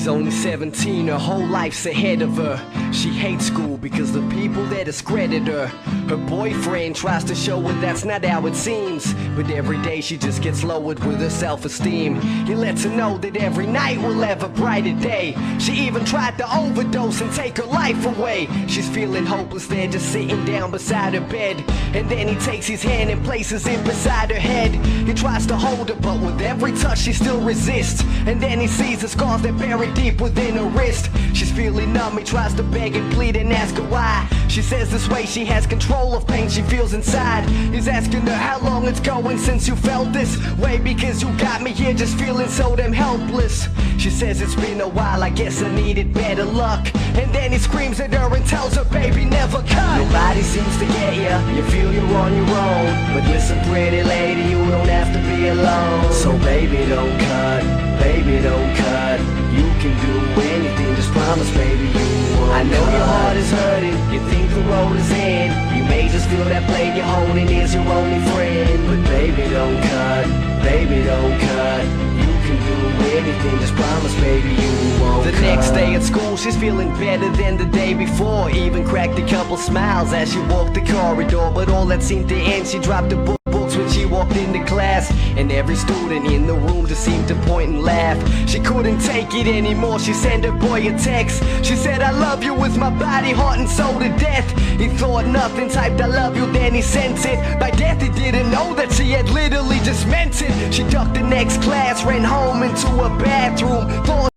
She's only 17, her whole life's ahead of her. She hates school because the people that discredit her. Her boyfriend tries to show her that's not how it seems, but every day she just gets lowered with her self-esteem. He lets her know that every night will have a brighter day. She even tried to overdose and take her life away. She's feeling hopeless there, just sitting down beside her bed. And then he takes his hand and places it beside her head. He tries to hold her, but with every touch she still resists. And then he sees the scars that buried deep within her wrist. She's feeling numb, he tries to beg and plead and ask her why. She says this way she has control of pain she feels inside. He's asking her how long it's going since you felt this way, because you got me here just feeling so damn helpless. She says it's been a while, I guess I needed better luck. And then he screams at her and tells her, baby, never cut. Nobody seems to get ya, you feel you're on your own. But listen, pretty lady, you don't have to be alone. So baby, don't cut, baby, don't cut. You can do anything, just promise, baby, you won't. I know your heart is hurting, you think the road is in. You may just feel that blade you're holding is your only friend. But baby, don't cut, baby, don't cut. You can do anything, just promise, baby, you won't. The next day at school, she's feeling better than the day before. Even cracked a couple smiles as she walked the corridor. But all that seemed to end, she dropped the books when she walked into class. And every student in the room just seemed to point and laugh. She couldn't take it anymore, she sent her boy a text. She said, I love you with my body, heart and soul to death. He thought nothing, typed I love you, then he sent it. By death he didn't know that she had literally just meant it. She ducked the next class, ran home into a bathroom, thought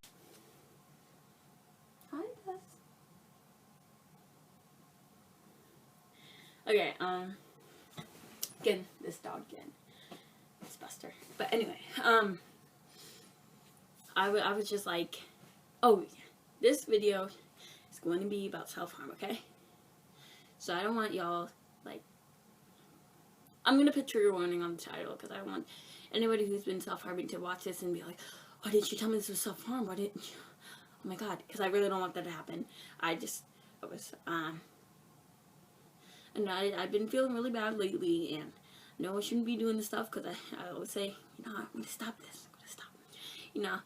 okay, again, this dog again. It's Buster. But anyway, I was just like, oh, this video is going to be about self-harm, okay? So I don't want y'all, like, I'm going to put trigger warning on the title, because I don't want anybody who's been self-harming to watch this and be like, why didn't you tell me this was self-harm? Why didn't you? Oh my god, because I really don't want that to happen. I've been feeling really bad lately, and no, I shouldn't be doing this stuff, because I always say, you know, I'm going to stop this, I'm going to stop, you know.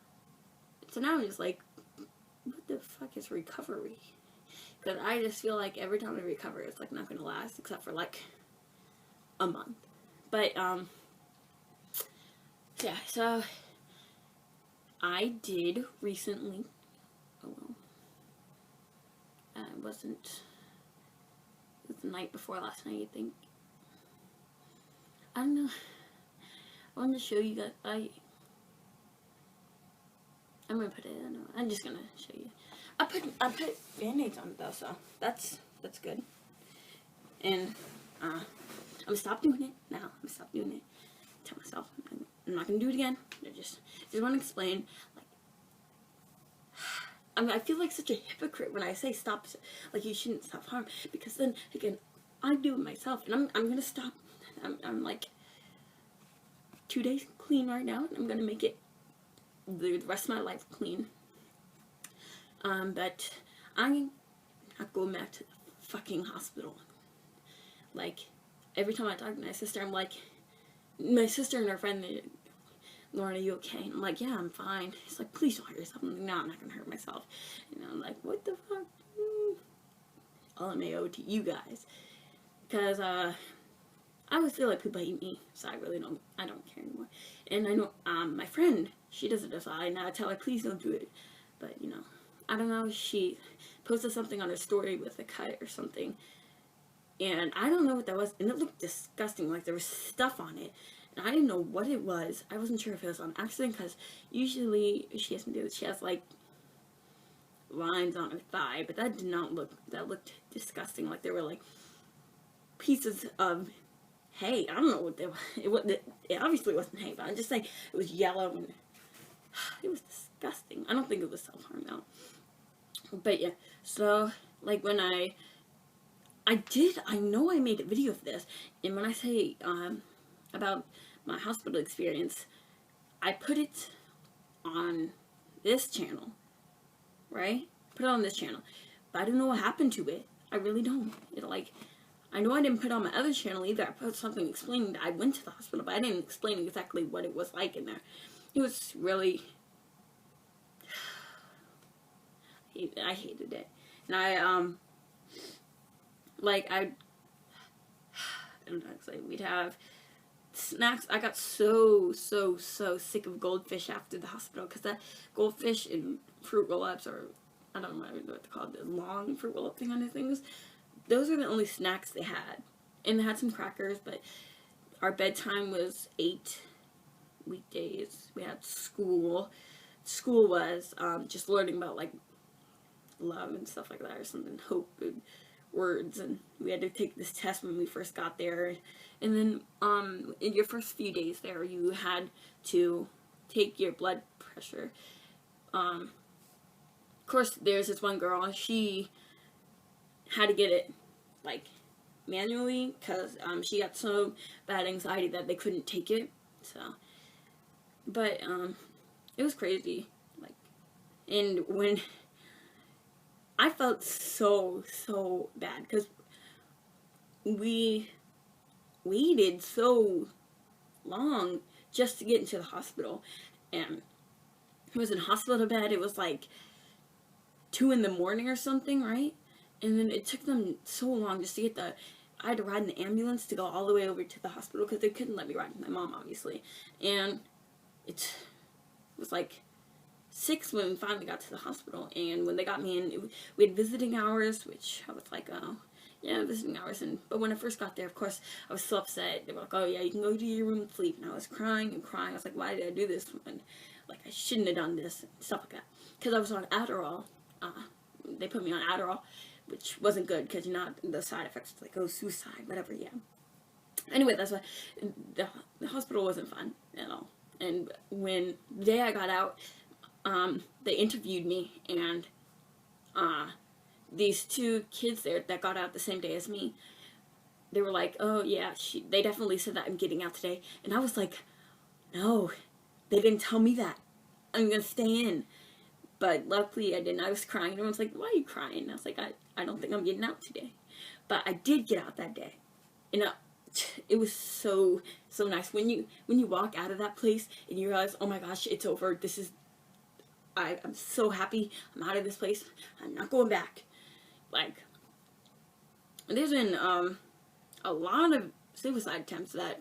So now I'm just like, what the fuck is recovery? Because I just feel like every time I recover, it's like not going to last, except for like a month. But, yeah, so I did recently, it was the night before last night, I think. I don't know. I wanted to show you guys. I'm gonna put it in. I'm just gonna show you. I put band-aids on it though, so that's good. And I'm gonna stop doing it now. I'm gonna stop doing it. Tell myself I'm not gonna do it again. I just want to explain. Like, I feel like such a hypocrite when I say stop. Like, you shouldn't stop harm, because then again, I do it myself, and I'm gonna stop. I'm like 2 days clean right now, and I'm gonna make it the rest of my life clean. But I'm not going back to the fucking hospital. Like, every time I talk to my sister, I'm like, my sister and her friend, Lauren, are you okay? And I'm like, yeah, I'm fine. She's like, please don't hurt yourself. I'm like, no, I'm not gonna hurt myself. And I'm like, what the fuck? LMAO to you guys. Because, I always feel like people hate me, so I don't care anymore. And I know, my friend, she does it as well, and I tell her, please don't do it. But, you know, I don't know, she posted something on her story with a cut or something, and I don't know what that was, and it looked disgusting, like there was stuff on it, and I didn't know what it was. I wasn't sure if it was on accident, because usually she has like lines on her thigh, but that did not look, that looked disgusting, like there were like pieces of hay. I don't know what they were. It obviously wasn't hay, but I'm just saying it was yellow, and it was disgusting. I don't think it was self-harm though. But yeah, so like when I know I made a video of this, and when I say about my hospital experience, I put it on this channel, right? Put it on this channel, but I don't know what happened to it. I really don't. I know I didn't put it on my other channel either. I put something explaining that I went to the hospital, but I didn't explain exactly what it was like in there. It was really I hated it. And I like I don't know, like we'd have snacks. I got so sick of goldfish after the hospital, because that goldfish and fruit roll-ups, or I don't know what they're called, the long fruit roll-up thing on the things, those are the only snacks they had. And they had some crackers, but our bedtime was 8 weekdays. We had school. School was just learning about like love and stuff like that, or something, hope and words, and we had to take this test when we first got there. And then in your first few days there, you had to take your blood pressure. Of course, there's this one girl, she had to get it like manually, because she got so bad anxiety that they couldn't take it. So, but it was crazy. Like, and when I felt so bad, because we waited so long just to get into the hospital, and it was in hospital bed. It was like 2 in the morning or something, right? And then it took them so long just to get I had to ride in the ambulance to go all the way over to the hospital, because they couldn't let me ride with my mom, obviously. And it was like 6 when we finally got to the hospital. And when they got me in, we had visiting hours, which I was like, oh, yeah, visiting hours. But when I first got there, of course, I was so upset. They were like, oh yeah, you can go to your room and sleep. And I was crying and crying. I was like, why did I do this? And like, I shouldn't have done this, and stuff like that. Because I was on Adderall. They put me on Adderall, which wasn't good, because you know the side effects, like, oh, suicide, whatever. Yeah. Anyway, that's why the hospital wasn't fun at all. And when the day I got out, they interviewed me, and these 2 kids there that got out the same day as me, they were like, oh yeah, they definitely said that I'm getting out today. And I was like, no, they didn't tell me that. I'm gonna stay in. But luckily I didn't. I was crying. Everyone's like, why are you crying? And I was like, I don't think I'm getting out today. But I did get out that day. And it was so nice. When you walk out of that place and you realize, oh my gosh, it's over. I'm so happy. I'm out of this place. I'm not going back. Like, there's been a lot of suicide attempts that,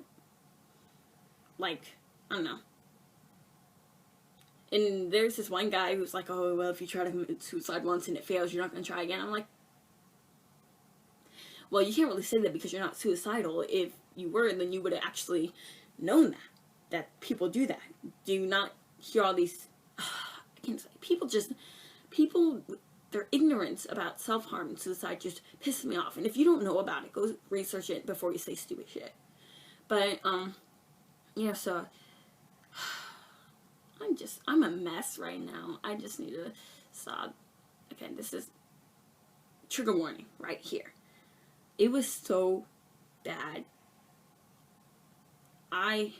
like, I don't know. And there's this one guy who's like, oh, well, if you try to commit suicide once and it fails, you're not going to try again. I'm like, well, you can't really say that, because you're not suicidal. If you were, then you would have actually known that people do that. Do you not hear all these, I can't say, people, their ignorance about self-harm and suicide just pisses me off. And if you don't know about it, go research it before you say stupid shit. But, yeah, so I'm a mess right now. I just need to stop. Okay, this is trigger warning right here. It was so bad. I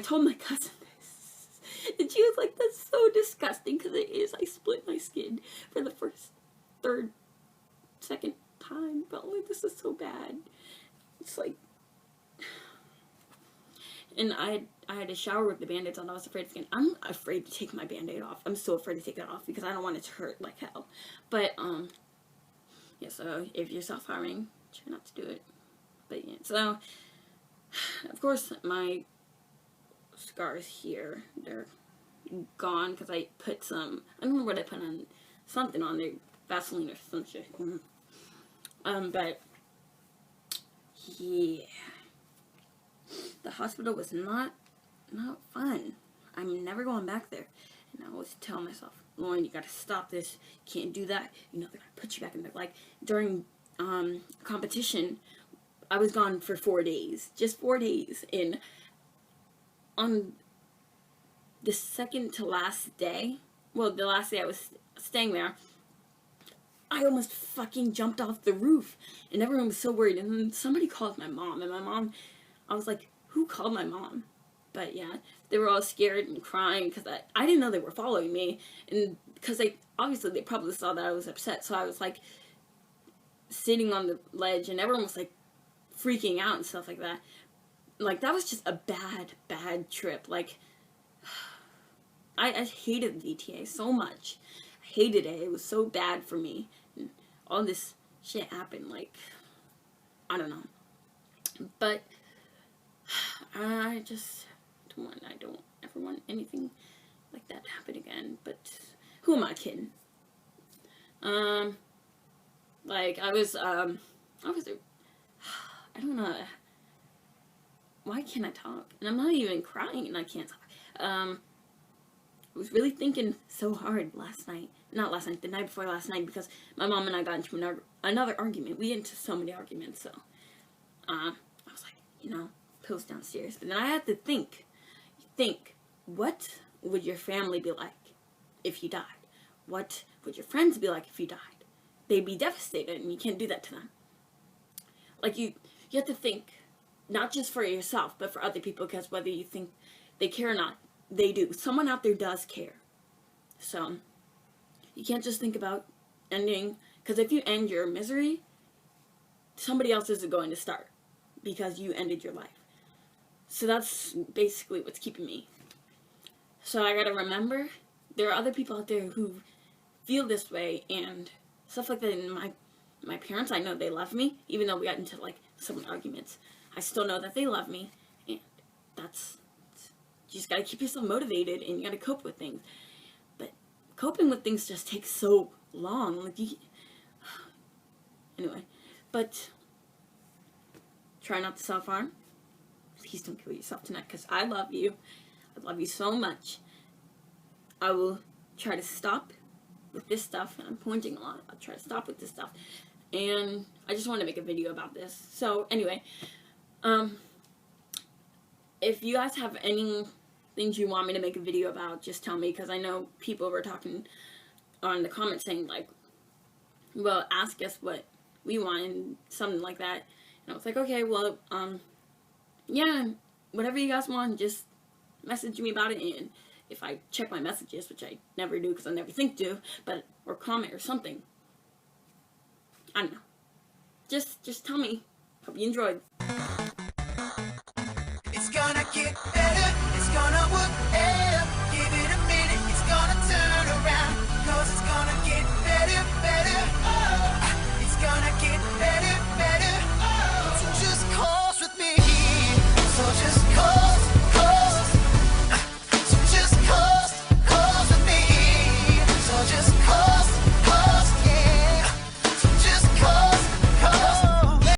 told my cousin this, and she was like, that's so disgusting, because it is. I split my skin for the first, third, second time, but like, this is so bad. It's like, and I had to shower with the band-aids on. I was afraid of skin. I'm afraid to take my band-aid off. I'm so afraid to take that off, because I don't want it to hurt like hell. But, yeah, so if you're self-harming, try not to do it. But, yeah, so, of course, my scars here, they're gone, because I put some, I don't know what I put on, something on there, Vaseline or some shit. But, yeah. The hospital was not fun. I'm never going back there. And I always tell myself, Lauren, you gotta stop this. You can't do that. You know, they're gonna put you back in there. Like, during competition, I was gone for 4 days. Just 4 days. And on the second to last day, well, the last day I was staying there, I almost fucking jumped off the roof. And everyone was so worried. And then somebody called my mom. And my mom, I was like, who called my mom? But yeah, they were all scared and crying, because I didn't know they were following me. And because obviously they probably saw that I was upset. So I was like sitting on the ledge, and everyone was like freaking out and stuff like that. Like, that was just a bad trip. Like, I hated VTA so much. hated it. It was so bad for me. And all this shit happened. Like, I don't know. But I don't ever want anything like that to happen again. But who am I kidding? Like, I don't know. Why can't I talk? And I'm not even crying and I can't talk. I was really thinking so hard last night. Not last night, the night before last night, because my mom and I got into another argument. We get into so many arguments, so I was like, pills downstairs. But then I had to think, what would your family be like if you died? What would your friends be like if you died? They'd be devastated, and you can't do that to them. Like, you have to think, not just for yourself, but for other people, because whether you think they care or not, they do. Someone out there does care. So, you can't just think about ending, because if you end your misery, somebody else is going to start, because you ended your life. So that's basically what's keeping me. So I gotta remember, there are other people out there who feel this way, and stuff like that. And my parents, I know they love me, even though we got into, like, some arguments. I still know that they love me, and you just gotta keep yourself motivated, and you gotta cope with things. But coping with things just takes so long. Like, anyway, but try not to self-harm. Please don't kill yourself tonight, because I love you. I love you so much. I will try to stop with this stuff, and I'm pointing a lot. I'll try to stop with this stuff. And I just want to make a video about this. So, anyway, if you guys have any things you want me to make a video about, just tell me, because I know people were talking on the comments saying, like, well, ask us what we want, and something like that. And I was like, okay, well, yeah, whatever you guys want, just message me about it, and if I check my messages, which I never do because I never think to, or comment or something. I don't know. Just tell me. Hope you enjoyed. It's gonna get better.